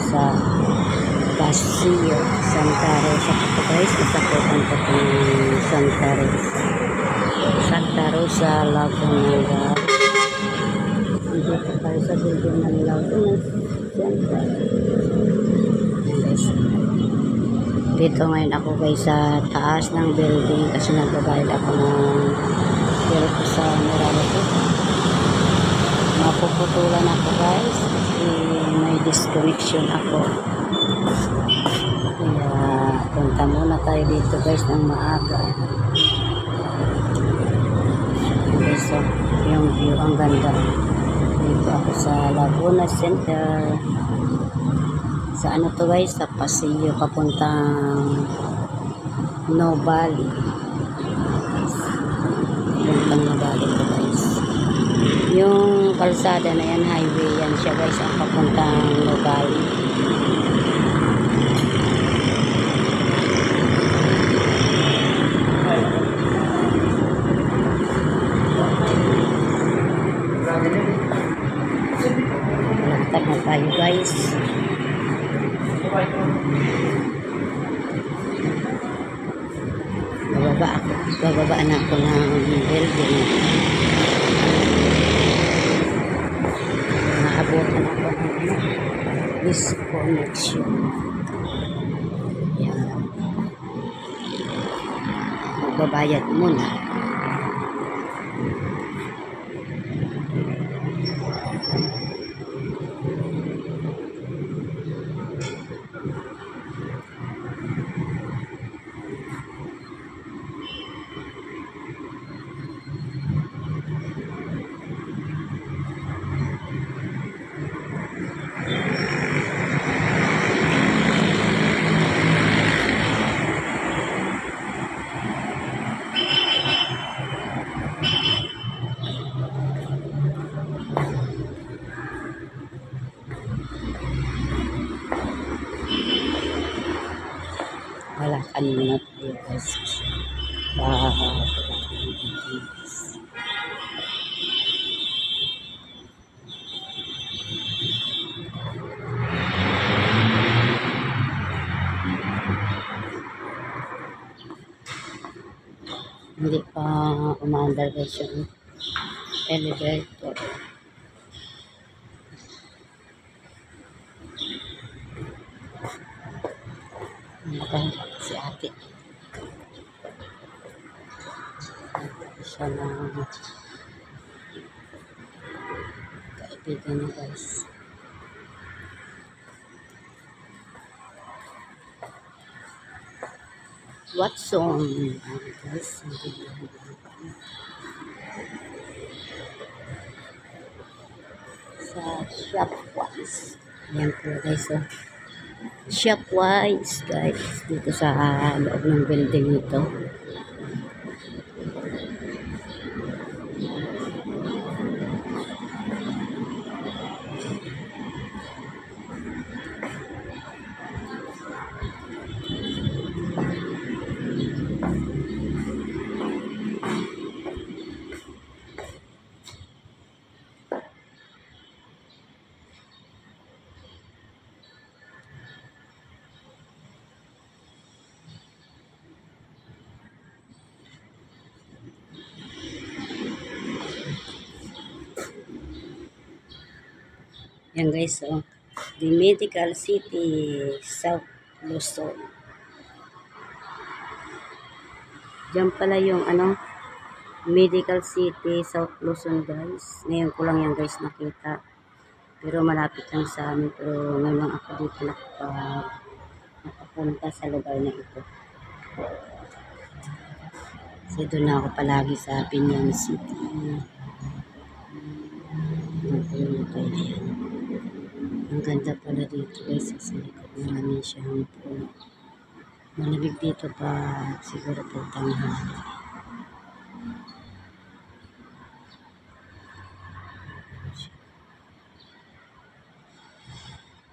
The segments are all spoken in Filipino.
sa Paseo Santa Rosa po guys. Masakutan po po ng Santa Rosa, Laguna. Dito po tayo sa building ng Laguna Center. Guys, dito ngayon ako guys sa taas ng building kasi nagbabayad ako ng bill ko sa Meralco. Mapuputulan ako guys kasi may disconnection ako. Kaya punta muna tayo dito guys ng maaga. Okay, so yung view ang ganda. Dito ako sa Laguna Center. Sa ano to guys, sa Paseo papuntang Nuvali. Papuntang Nuvali to guys. Yung kalsada na yan, highway yan siya guys, ang papuntang Nuvali. Lantag na tayo guys. Bababa na ako ng building. Naabutan ako ng disconnection. Yan. Magbabayad muna. Wala kanina tayo guys. Hindi pa umaandar guys yung elevator. Nakahiga si ate. Siya na kaibigan niya guys. Watson. Guys, sa Shopwise. Yan po guys. Shopwise guys, dito sa loob ng building nito. Yan guys, so the Medical City, South Luzon. Diyan pala yung Medical City, South Luzon guys. Ngayon ko lang yan guys nakita. Pero malapit lang sa amin. Pero ngayon lang ako dito nakapunta sa lugar na ito. Kasi doon na ako palagi sa Binyan City. Ang ganda pala dito guys, sa likod marami siyang puno. Malamig dito pa siguro po tanghali.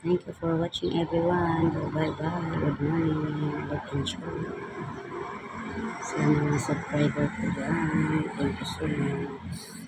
Thank you for watching everyone. Bye bye. Good morning. Like and share. Sa mga subscriber ko dyan. Thank you so much.